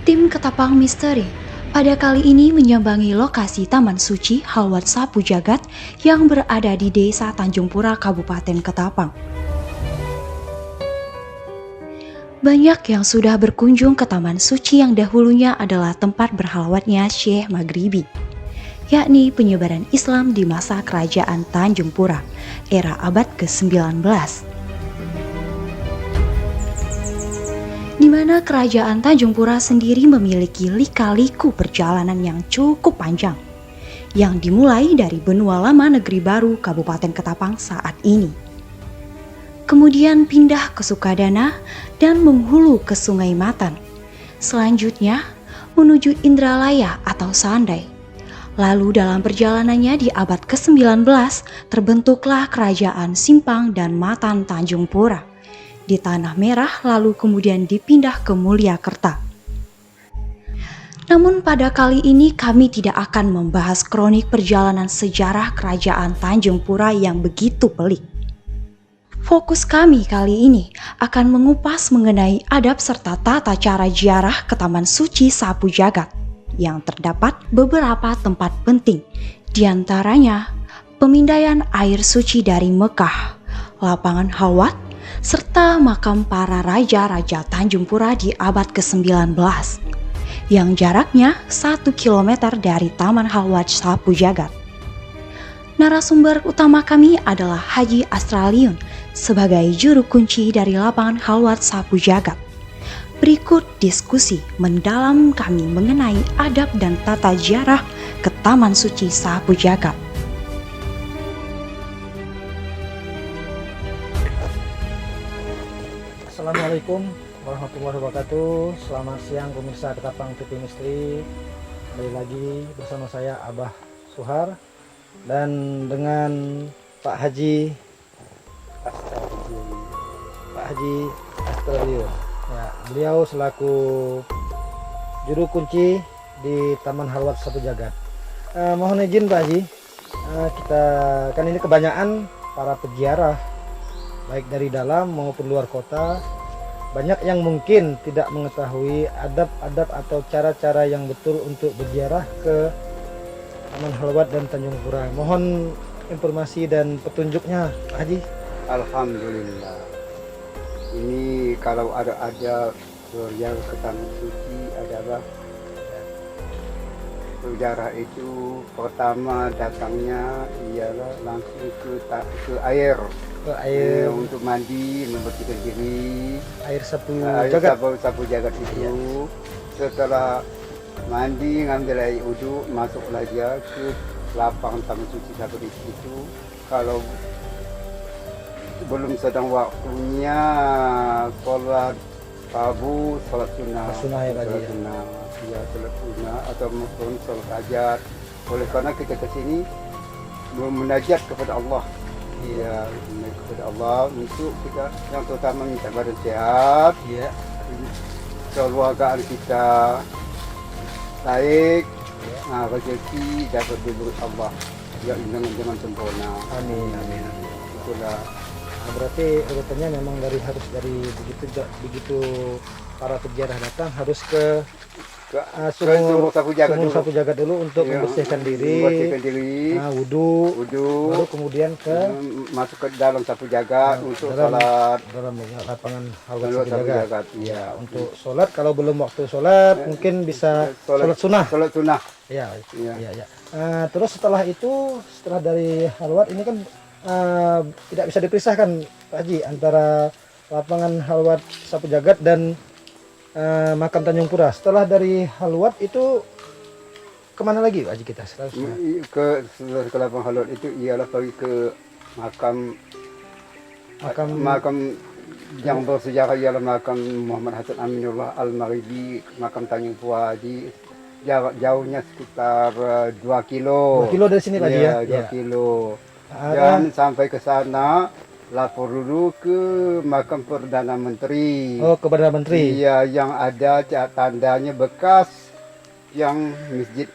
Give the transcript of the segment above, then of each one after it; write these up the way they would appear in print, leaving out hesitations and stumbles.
Tim Ketapang Misteri pada kali ini menyambangi lokasi Taman Suci Halwat Sapu Jagat yang berada di Desa Tanjung Pura, Kabupaten Ketapang. Banyak yang sudah berkunjung ke Taman Suci yang dahulunya adalah tempat berhalwatnya Syekh Maghribi, yakni penyebaran Islam di masa Kerajaan Tanjung Pura, era abad ke-19. Di mana Kerajaan Tanjung Pura sendiri memiliki lika-liku perjalanan yang cukup panjang, yang dimulai dari benua lama Negeri Baru Kabupaten Ketapang saat ini. Kemudian pindah ke Sukadana dan menghulu ke Sungai Matan. Selanjutnya menuju Indralaya atau Sandai. Lalu dalam perjalanannya di abad ke-19 terbentuklah Kerajaan Simpang dan Matan Tanjung Pura di Tanah Merah, lalu kemudian dipindah ke Mulyakerta. Namun pada kali ini kami tidak akan membahas kronik perjalanan sejarah Kerajaan Tanjung Pura yang begitu pelik. Fokus kami kali ini akan mengupas mengenai adab serta tata cara ziarah ke Taman Suci Sapu Jagat yang terdapat beberapa tempat penting, diantaranya pemindaian air suci dari Mekah, lapangan Halwat, serta makam para raja-raja Tanjung Pura di abad ke-19 yang jaraknya 1 km dari Taman Halwat Sapu Jagat. Narasumber utama kami adalah Haji Astraliun sebagai juru kunci dari lapangan Halwat Sapu Jagat. Berikut diskusi mendalam kami mengenai adab dan tata ziarah ke Taman Suci Sapu Jagat. Assalamualaikum warahmatullahi wabarakatuh. Selamat siang pemirsa Ketapang TV Misteri. Kembali lagi bersama saya Abah Suhar dan dengan Pak Haji Astraliun. Ya, beliau selaku juru kunci di Taman Halwat Sapu Jagat. Mohon izin Pak Haji, kita kan ini kebanyakan para peziarah baik dari dalam maupun luar kota, banyak yang mungkin tidak mengetahui adab-adab atau cara-cara yang betul untuk berziarah ke Taman Halwat dan Tanjung Pura. Mohon informasi dan petunjuknya, Pak Haji. Alhamdulillah. Ini kalau ada yang ke Taman Suci adalah sejarah itu pertama datangnya ialah langsung ke air. Ke air Untuk mandi, membersihkan diri. air sapu Air jagat. sapu jagat itu. Setelah mandi, ngambil air uduk, masuklah dia ke lapangan Taman Suci Sapu itu. Kalau belum sedang waktunya sholat tabu, sholat sunnah. Sunnah ya, Pak Haji, ya. Sholat sunnah. Ya, sholat sunnah atau mungkin sholat hajat. Oleh karena kita ke sini munajat kepada Allah. Iya, kepada Allah untuk kita yang terutama minta badan sehat, Iya. keluargaan kita baik, rezeki dapat diberi Allah ya dengan sempurna. Amin. Itulah. Nah, berarti urutannya memang harus dari begitu para peziarah datang harus ke Sumur Sapu Jagat Sumur dulu. Sapu Jagat dulu untuk Iya, membersihkan diri, wudhu, baru kemudian ke masuk ke dalam Sapu Jagat untuk dalam sholat. dalam lapangan Halwat Sapu Sapu Jagat. Jagat. Ya, untuk sholat kalau belum waktu sholat mungkin bisa sholat sunnah. Sholat sunnah. Ya, Iya. ya. Terus setelah dari Halwat ini kan tidak bisa dipisahkan Pak Haji antara lapangan Halwat Sapu Jagat dan makam Tanjung Pura. Setelah dari Halwat itu kemana lagi Pak Haji kita selanjutnya? Ke lapangan Halwat itu ialah pergi ke makam yang bersejarah ialah makam Muhammad Hasan Aminullah Al-Maghribi, makam Tanjung Pura. Jarak jauhnya sekitar 2 kilo. 2 kilo dari sini Pak Haji ya? 2 kilo. Dan sampai ke sana lapor dulu ke makam Perdana Menteri. Oh, ke Perdana Menteri. Iya, yang ada tandanya bekas yang Masjid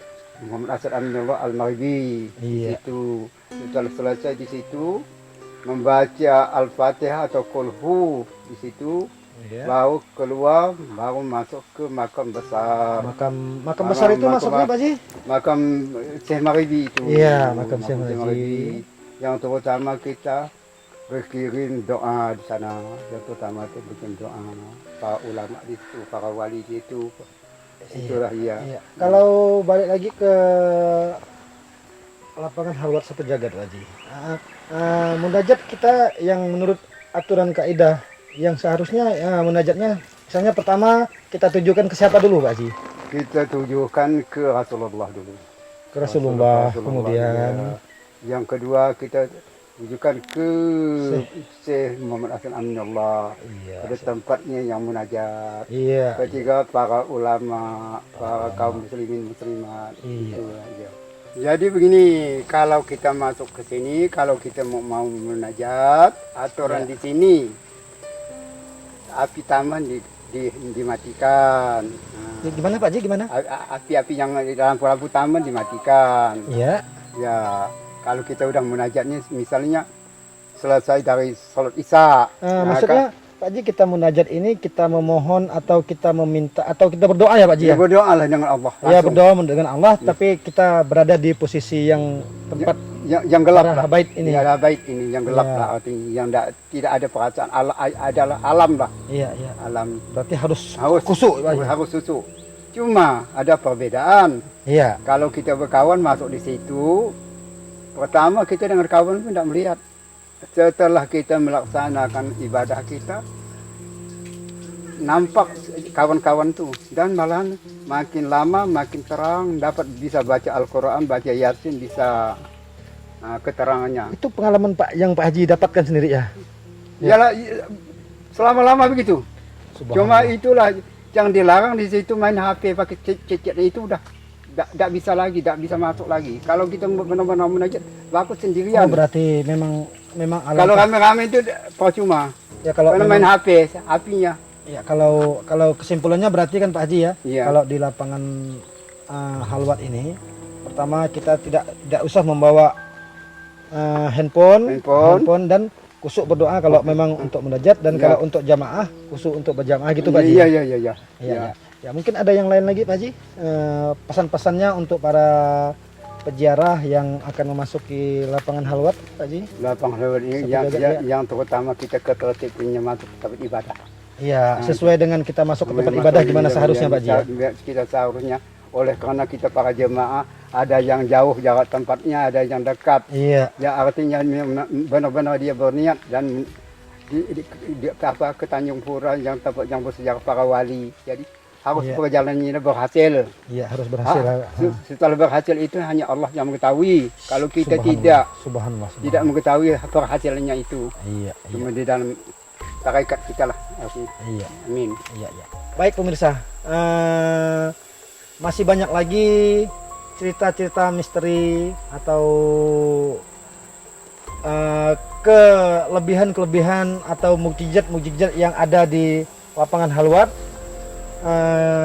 Muhammad Hasan Aminullah Al-Maghribi. Iya. Itu setelah selesai di situ membaca Al-Fatihah atau Qul Hu di situ. Ya. baru keluar, baru masuk ke makam besar. Makam besar itu maksudnya Pak Haji? Makam Syekh Maribi itu. Iya, makam Syekh Maribi. Yang terutama kita berkirim doa di sana. Yang terutama itu bikin doa para ulama di situ, para wali di situ. Itulah Iya. Kalau balik lagi ke lapangan Halwat Satu Jagat Pak Haji. Munajat kita yang menurut aturan kaidah yang seharusnya munajatnya misalnya pertama kita tujukan ke siapa dulu Pak Haji? Kita tujukan ke Rasulullah dulu. Ke Rasulullah, kemudian yang kedua kita tujukan ke Syekh Muhammad Hasan Aminullah. iya. Pada tempatnya yang munajat. Iya. Ketiga para ulama, para kaum muslimin muslimat. Iya. Itu aja. Jadi begini, kalau kita masuk ke sini, kalau kita mau munajat, aturan di sini api taman dimatikan. Gimana Pak Haji, gimana? Api-api yang di dalam lampu taman dimatikan. Iya. Ya, kalau kita udah munajatnya, misalnya selesai dari sholat isya. Maksudnya Pak Haji kita munajat ini kita memohon atau kita meminta atau kita berdoa ya Pak Haji ya? Berdoa lah dengan Allah. Ya langsung. berdoa dengan Allah, tapi kita berada di posisi yang tempat yang gelap para lah. habaib ini. Ya, habaib ini yang gelap Ya. lah, artinya yang tidak ada perasaan adalah alam lah. Iya, iya. Alam Berarti harus harus kusuk Pak Haji. harus susuk. Cuma ada perbedaan. Iya. Kalau kita berkawan masuk di situ, pertama kita dengan kawan pun tidak melihat. Setelah kita melaksanakan ibadah kita, nampak kawan-kawan tuh, dan malahan makin lama makin terang, dapat bisa baca Al-Quran, baca Yasin, bisa keterangannya. Itu pengalaman yang Pak Haji dapatkan sendiri ya? Yalah, selama-lama begitu. Cuma Subhanallah. itulah yang dilarang di situ, main HP pakai cecet itu udah tidak bisa lagi, tidak bisa masuk lagi. Kalau kita benar-benar munajat, laku sendirian. Oh, berarti memang Kalau rame-rame itu percuma. ya kalau Karena main HP, apinya. ya kalau kesimpulannya berarti kan Pak Haji ya, Iya. kalau di lapangan Halwat ini pertama kita tidak usah membawa handphone dan kusuk berdoa kalau memang untuk munajat, dan Ya. kalau untuk jamaah kusuk untuk berjamaah gitu Pak Haji. Iya, ya? iya. Iya, iya. Ya, mungkin ada yang lain lagi Pak Haji, pesan-pesannya untuk para peziarah yang akan memasuki lapangan Halwat Pak Haji. Lapangan Halwat ini Satu jagat, yang terutama kita ketertibannya masuk ke tempat ibadah. Iya, sesuai dengan kita masuk ke tempat ibadah gimana seharusnya Pak Haji ya? Kita seharusnya, oleh karena kita para jemaah, ada yang jauh jarak tempatnya, ada yang dekat. Iya. Ya artinya benar-benar dia berniat dan ke Tanjung Pura yang tempat yang bersejarah para wali. Jadi harus Iya. perjalanannya berhasil. Iya, harus berhasil. Setelah berhasil itu hanya Allah yang mengetahui. Kalau kita Subhanallah. tidak mengetahui berhasilnya itu, Iya, cuma di dalam tarekat kita lah. iya, Amin. iya. Baik pemirsa, masih banyak lagi cerita-cerita misteri atau kelebihan-kelebihan atau mukjizat-mukjizat yang ada di lapangan Halwat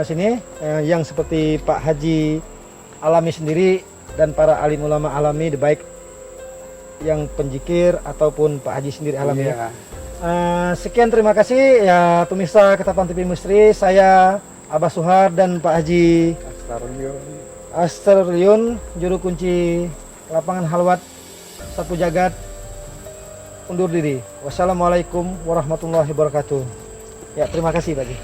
sini, yang seperti Pak Haji alami sendiri dan para alim ulama alami, baik yang penjikir ataupun Pak Haji sendiri alami. Iya. Sekian, terima kasih ya pemirsa Ketapang TV Misteri. Saya Abah Suhar dan Pak Haji Asterliun, juru kunci lapangan Halwat Satu Jagat, undur diri. Wassalamualaikum warahmatullahi wabarakatuh. Ya, terima kasih Pak Haji.